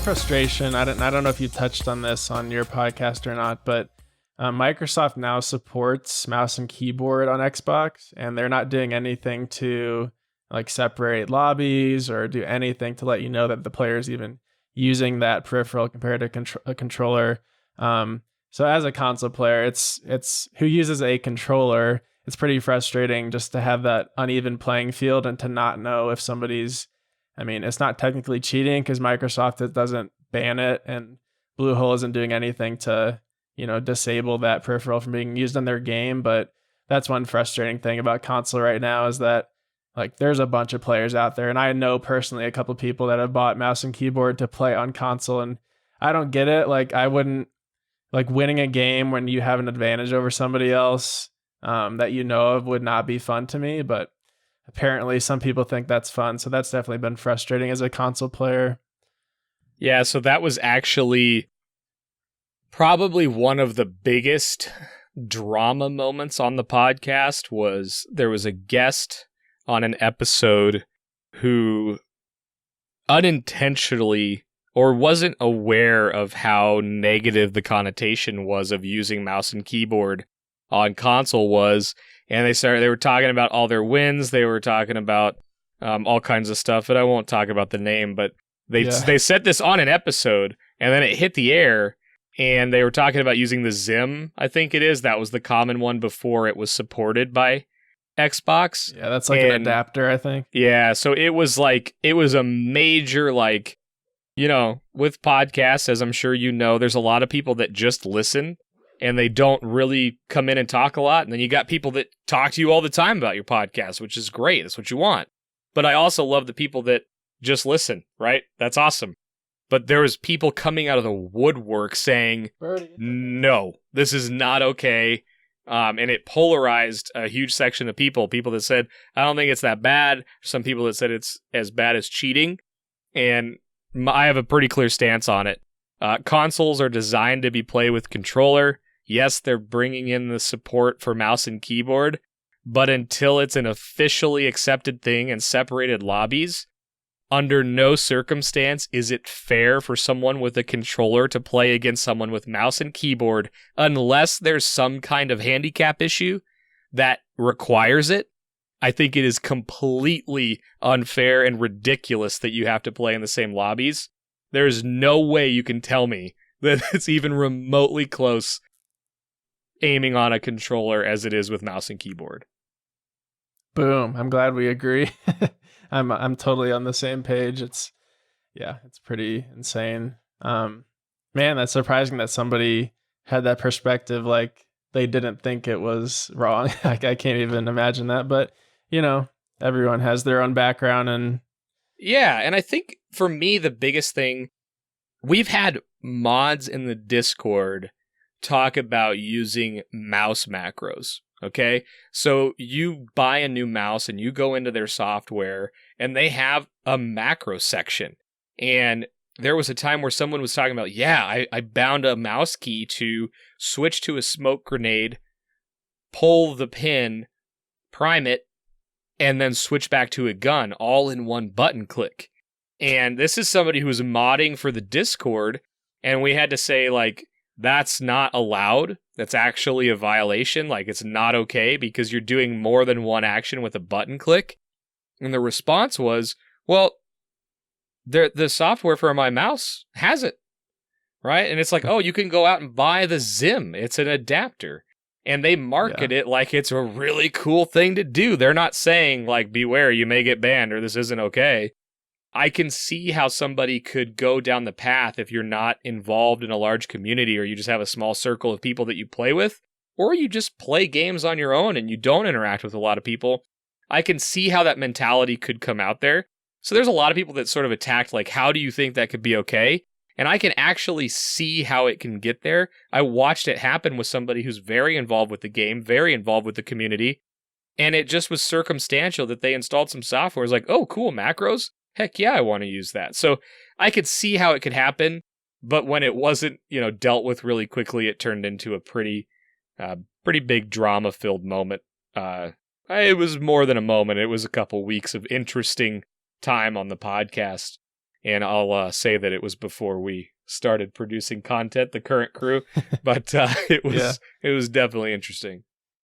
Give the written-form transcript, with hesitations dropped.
frustration. I don't know if you touched on this on your podcast or not, but Microsoft now supports mouse and keyboard on Xbox, and they're not doing anything to like separate lobbies or do anything to let you know that the player is even using that peripheral compared to a controller. So as a console player, it's who uses a controller. It's pretty frustrating just to have that uneven playing field and to not know if somebody's. I mean, it's not technically cheating because Microsoft doesn't ban it, and Bluehole isn't doing anything to, disable that peripheral from being used in their game. But that's one frustrating thing about console right now is that like there's a bunch of players out there, and I know personally a couple people that have bought mouse and keyboard to play on console, and I don't get it. Like I wouldn't like winning a game when you have an advantage over somebody else that you know of would not be fun to me, but apparently some people think that's fun. So that's definitely been frustrating as a console player. Yeah, so that was actually probably one of the biggest drama moments on the podcast. Was there was a guest on an episode who unintentionally or wasn't aware of how negative the connotation was of using mouse and keyboard on console was. And they were talking about all their wins. They were talking about all kinds of stuff, but I won't talk about the name. But they set this on an episode, and then it hit the air, and they were talking about using the Zim, I think it is. That was the common one before it was supported by Xbox. Yeah, that's like an adapter, I think. Yeah, so it was a major, with podcasts, as I'm sure you know, there's a lot of people that just listen, and they don't really come in and talk a lot. And then you got people that talk to you all the time about your podcast, which is great. That's what you want. But I also love the people that just listen, right? That's awesome. But there was people coming out of the woodwork saying, no, this is not okay. And it polarized a huge section of people that said, I don't think it's that bad. Some people that said it's as bad as cheating. And I have a pretty clear stance on it. Consoles are designed to be played with controller. Yes, they're bringing in the support for mouse and keyboard, but until it's an officially accepted thing and separated lobbies, under no circumstance is it fair for someone with a controller to play against someone with mouse and keyboard unless there's some kind of handicap issue that requires it. I think it is completely unfair and ridiculous that you have to play in the same lobbies. There's no way you can tell me that it's even remotely close aiming on a controller as it is with mouse and keyboard. Boom. I'm glad we agree. I'm totally on the same page. It's pretty insane. Man, that's surprising that somebody had that perspective. Like they didn't think it was wrong. Like I can't even imagine that, but everyone has their own background and yeah. And I think for me, the biggest thing, we've had mods in the Discord talk about using mouse macros. Okay, so you buy a new mouse and you go into their software and they have a macro section. And there was a time where someone was talking about, I bound a mouse key to switch to a smoke grenade, pull the pin, prime it, and then switch back to a gun all in one button click. And this is somebody who was modding for the Discord, and we had to say, that's not allowed. That's actually a violation. It's not okay because you're doing more than one action with a button click. And the response was, well, the software for my mouse has it, right? And it's you can go out and buy the Zim. It's an adapter. And they market it like it's a really cool thing to do. They're not saying, beware, you may get banned or this isn't okay. I can see how somebody could go down the path if you're not involved in a large community or you just have a small circle of people that you play with, or you just play games on your own and you don't interact with a lot of people. I can see how that mentality could come out there. So there's a lot of people that sort of attacked, how do you think that could be okay? And I can actually see how it can get there. I watched it happen with somebody who's very involved with the game, very involved with the community, and it just was circumstantial that they installed some software. It's oh, cool, macros? Heck yeah, I want to use that. So I could see how it could happen, but when it wasn't, dealt with really quickly, it turned into a pretty big drama-filled moment. It was more than a moment. It was a couple weeks of interesting time on the podcast. And I'll say that it was before we started producing content, the current crew, but it was definitely interesting.